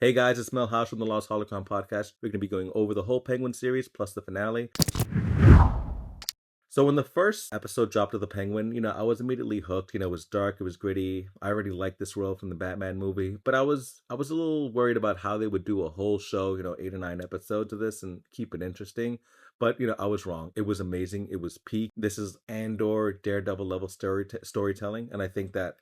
Hey guys, it's Mel House from the Lost Holocron podcast. We're going to be going over the whole Penguin series plus the finale. So when the first episode dropped of the Penguin, I was immediately hooked. It was dark, it was gritty. I already liked this world from the Batman movie, but I was a little worried about how they would do a whole show, 8 or 9 episodes of this and keep it interesting. But I was wrong. It was amazing. It was peak. This is Andor Daredevil level storytelling, and I think that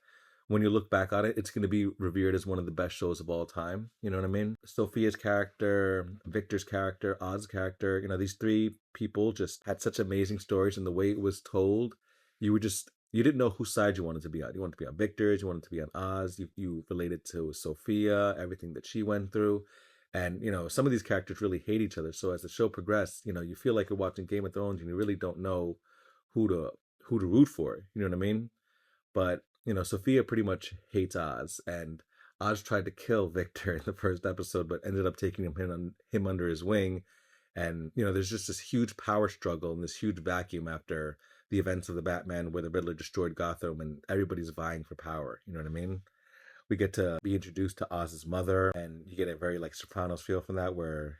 when you look back on it, it's going to be revered as one of the best shows of all time. You know what I mean? Sophia's character, Victor's character, Oz's character, these three people just had such amazing stories, and the way it was told, you didn't know whose side you wanted to be on. You wanted to be on Victor's, you wanted to be on Oz, you related to Sophia, everything that she went through. And, some of these characters really hate each other. So as the show progressed, you feel like you're watching Game of Thrones and you really don't know who to root for. You know what I mean? But, Sophia pretty much hates Oz, and Oz tried to kill Victor in the first episode, but ended up taking him under his wing. And, there's just this huge power struggle and this huge vacuum after the events of the Batman where the Riddler destroyed Gotham and everybody's vying for power. You know what I mean? We get to be introduced to Oz's mother, and you get a very like Sopranos feel from that, where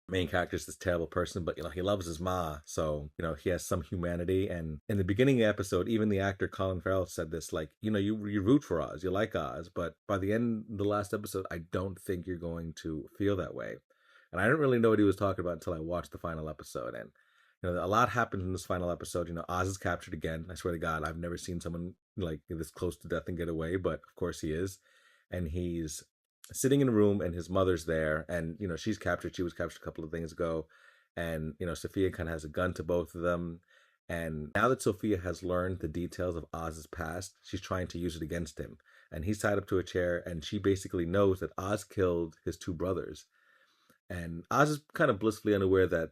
main character is this terrible person, but he loves his ma, so he has some humanity. And in the beginning of the episode, even the actor Colin Farrell said this, like, you root for Oz, you like Oz, but by the end of the last episode, I don't think you're going to feel that way. And I didn't really know what he was talking about until I watched the final episode. And a lot happens in this final episode. Oz is captured again. I swear to God, I've never seen someone like this close to death and get away, but of course he is. And he's sitting in a room, and his mother's there, and she's captured. She was captured a couple of things ago, and Sophia kind of has a gun to both of them. And now that Sophia has learned the details of Oz's past, she's trying to use it against him. And he's tied up to a chair, and she basically knows that Oz killed his two brothers. And Oz is kind of blissfully unaware that,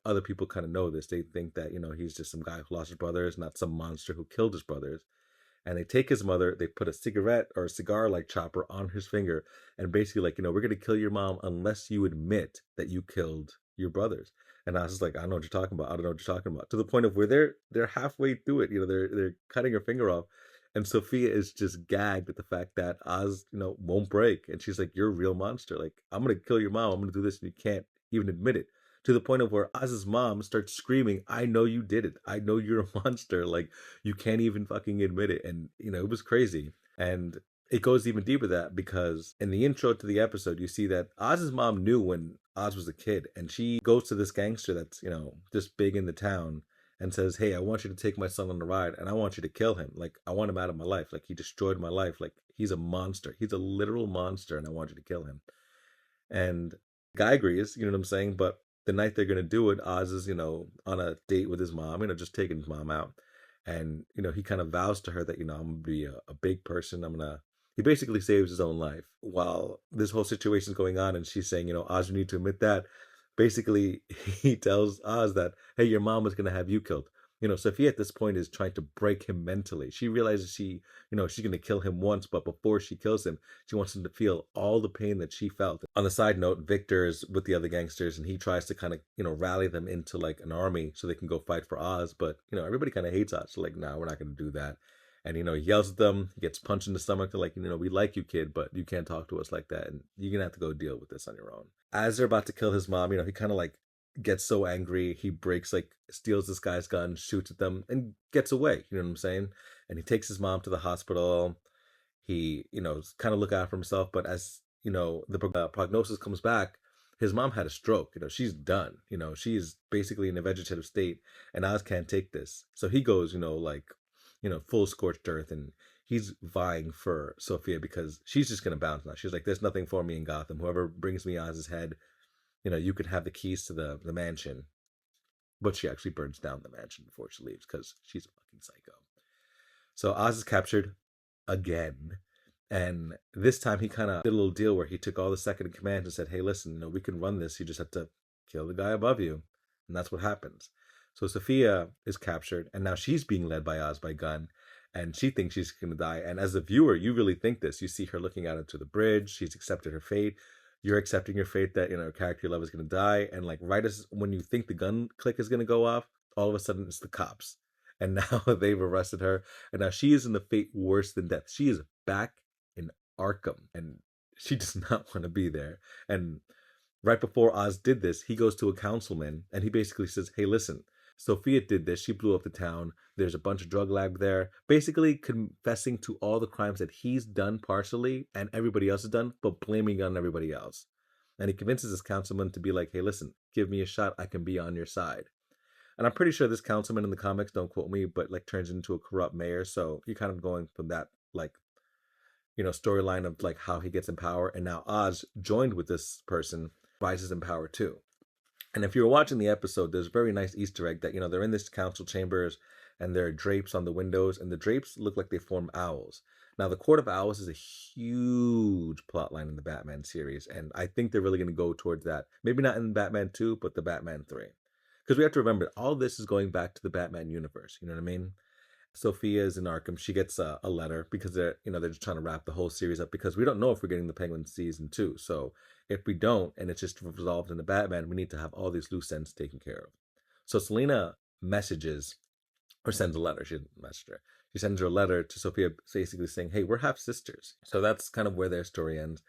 other people kind of know this. They think that, he's just some guy who lost his brothers, not some monster who killed his brothers. And they take his mother, they put a cigarette or a cigar like chopper on his finger, and basically like, we're going to kill your mom unless you admit that you killed your brothers. And Oz is like, I don't know what you're talking about. I don't know what you're talking about. To the point of where they're halfway through it, they're cutting her finger off. And Sophia is just gagged at the fact that Oz, won't break. And she's like, you're a real monster. Like, I'm going to kill your mom. I'm going to do this. And you can't even admit it. To the point of where Oz's mom starts screaming, I know you did it. I know you're a monster. Like, you can't even fucking admit it. And, it was crazy. And it goes even deeper than that, because in the intro to the episode, you see that Oz's mom knew when Oz was a kid. And she goes to this gangster that's, just big in the town, and says, hey, I want you to take my son on a ride, and I want you to kill him. Like, I want him out of my life. Like, he destroyed my life. Like, he's a monster. He's a literal monster, and I want you to kill him. And the guy agrees, you know what I'm saying? But the night they're going to do it, Oz is, on a date with his mom, just taking his mom out. And, he kind of vows to her that, I'm going to be a big person. He basically saves his own life while this whole situation is going on. And she's saying, Oz, you need to admit that. Basically, he tells Oz that, hey, your mom is going to have you killed. Sophia at this point is trying to break him mentally. She realizes she's going to kill him once, but before she kills him, she wants him to feel all the pain that she felt. On the side note, Victor is with the other gangsters, and he tries to kind of, rally them into like an army so they can go fight for Oz. But, everybody kind of hates Oz. So like, nah, we're not going to do that. And, he yells at them, he gets punched in the stomach. They're like, we like you, kid, but you can't talk to us like that. And you're going to have to go deal with this on your own. As they're about to kill his mom, he kind of like gets so angry, he steals this guy's gun, shoots at them, and gets away. You know what I'm saying? And he takes his mom to the hospital. He, kind of look out for himself. But as, the prognosis comes back, his mom had a stroke. She's done. She's basically in a vegetative state, and Oz can't take this. So he goes, full scorched earth, and he's vying for Sophia because she's just going to bounce now. She's like, there's nothing for me in Gotham. Whoever brings me Oz's head, you could have the keys to the mansion. But she actually burns down the mansion before she leaves because she's a fucking psycho. So Oz is captured again. And this time he kind of did a little deal where he took all the second in command and said, hey, listen, we can run this. You just have to kill the guy above you. And that's what happens. So Sophia is captured, and now she's being led by Oz by gun, and she thinks she's going to die. And as a viewer, you really think this. You see her looking out into the bridge. She's accepted her fate. You're accepting your fate that, a character you love is going to die. And like right as when you think the gun click is going to go off, all of a sudden it's the cops. And now they've arrested her. And now she is in the fate worse than death. She is back in Arkham, and She does not want to be there. And right before Oz did this, he goes to a councilman and he basically says, hey, listen, Sophia did this. She blew up the town. There's a bunch of drug lab there, basically confessing to all the crimes that he's done partially and everybody else has done, but blaming on everybody else. And he convinces this councilman to be like, hey, listen, give me a shot. I can be on your side. And I'm pretty sure this councilman in the comics, don't quote me, but like turns into a corrupt mayor. So you're kind of going from that, like, storyline of like how he gets in power. And now Oz, joined with this person, rises in power too. And if you're watching the episode, there's a very nice Easter egg that, they're in this council chambers and there are drapes on the windows, and the drapes look like they form owls. Now, the Court of Owls is a huge plot line in the Batman series, and I think they're really going to go towards that. Maybe not in Batman 2, but the Batman 3. Because we have to remember, all this is going back to the Batman universe, you know what I mean? Sophia is in Arkham. She gets a letter because they're just trying to wrap the whole series up, because we don't know if we're getting the Penguin season 2. So if we don't, and it's just resolved in the Batman, we need to have all these loose ends taken care of. So Selina messages or sends a letter. She didn't message her. She sends her a letter to Sophia basically saying, hey, we're half sisters. So that's kind of where their story ends.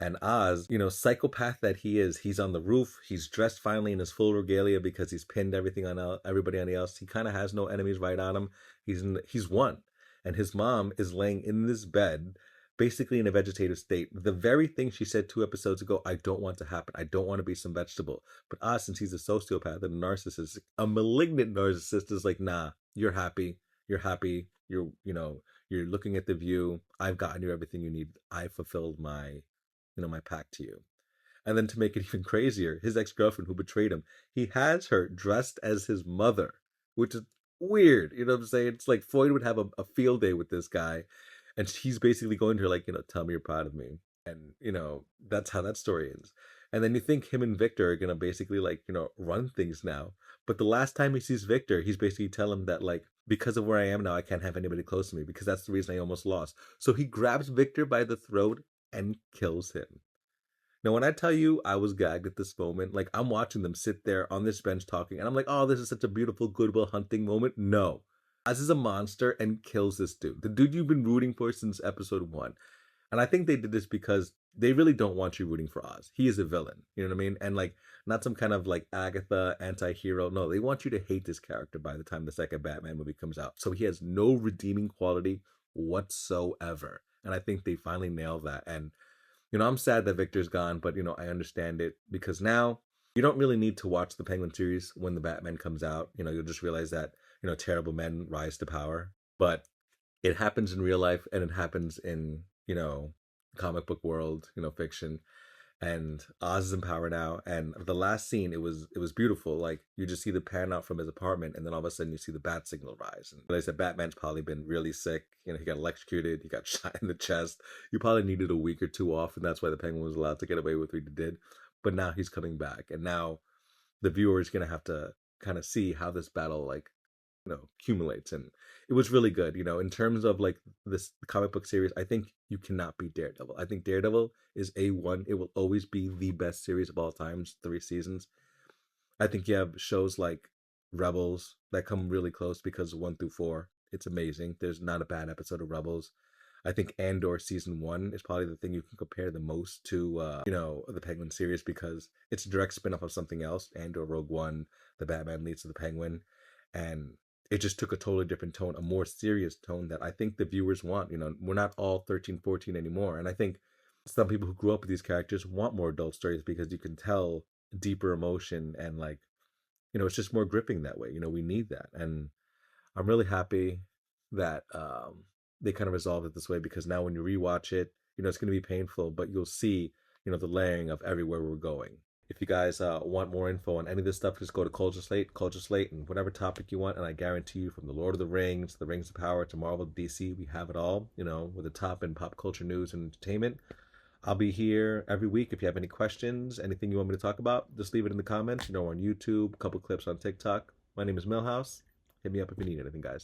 And Oz, psychopath that he is, he's on the roof. He's dressed finally in his full regalia because he's pinned everything on everybody else. He kind of has no enemies right on him. He's won. And his mom is laying in this bed, basically in a vegetative state. The very thing she said 2 episodes ago, I don't want to happen. I don't want to be some vegetable. But Oz, since he's a sociopath and a narcissist, a malignant narcissist, is like, nah, you're happy. You're happy. You're looking at the view. I've gotten you everything you need. I fulfilled my pact to you. And then to make it even crazier, his ex-girlfriend who betrayed him, he has her dressed as his mother, which is weird. You know what I'm saying? It's like Floyd would have a field day with this guy, and she's basically going to her like, tell me you're proud of me. And, that's how that story ends. And then you think him and Victor are going to basically like, run things now. But the last time he sees Victor, he's basically telling him that like, because of where I am now, I can't have anybody close to me because that's the reason I almost lost. So he grabs Victor by the throat and kills him. Now, when I tell you I was gagged at this moment, like I'm watching them sit there on this bench talking, and I'm like, oh, this is such a beautiful Good Will Hunting moment. No. Oz is a monster and kills this dude. The dude you've been rooting for since episode 1. And I think they did this because they really don't want you rooting for Oz. He is a villain. You know what I mean? And like, not some kind of like Agatha anti-hero. No, they want you to hate this character by the time the second Batman movie comes out. So he has no redeeming quality whatsoever. And I think they finally nailed that. And, I'm sad that Victor's gone, but, I understand it because now you don't really need to watch the Penguin series when the Batman comes out. You'll just realize that, terrible men rise to power. But it happens in real life and it happens in, comic book world, fiction. And Oz is in power now. And the last scene, it was beautiful. Like you just see the pan out from his apartment, and then all of a sudden you see the bat signal rise. And like I said, Batman's probably been really sick. He got electrocuted. He got shot in the chest. He probably needed a week or 2 off, and that's why the Penguin was allowed to get away with what he did. But now he's coming back, and now the viewer is gonna have to kind of see how this battle accumulates. And it was really good. In terms of like this comic book series, I think you cannot beat Daredevil. I think Daredevil is A1. It will always be the best series of all times, 3 seasons. I think you have shows like Rebels that come really close because 1 through 4, it's amazing. There's not a bad episode of Rebels. I think Andor season 1 is probably the thing you can compare the most to, the Penguin series because it's a direct spin-off of something else. Andor, Rogue One, the Batman leads to the Penguin. And it just took a totally different tone, a more serious tone that I think the viewers want. We're not all 13, 14 anymore. And I think some people who grew up with these characters want more adult stories because you can tell deeper emotion and like, it's just more gripping that way. We need that. And I'm really happy that they kind of resolved it this way because now when you rewatch it, it's going to be painful, but you'll see, the layering of everywhere we're going. If you guys want more info on any of this stuff, just go to Culture Slate, and whatever topic you want. And I guarantee you, from the Lord of the Rings, the Rings of Power, to Marvel, DC, we have it all, with the top in pop culture news and entertainment. I'll be here every week. If you have any questions, anything you want me to talk about, just leave it in the comments. On YouTube, a couple clips on TikTok. My name is Millhouse. Hit me up if you need anything, guys.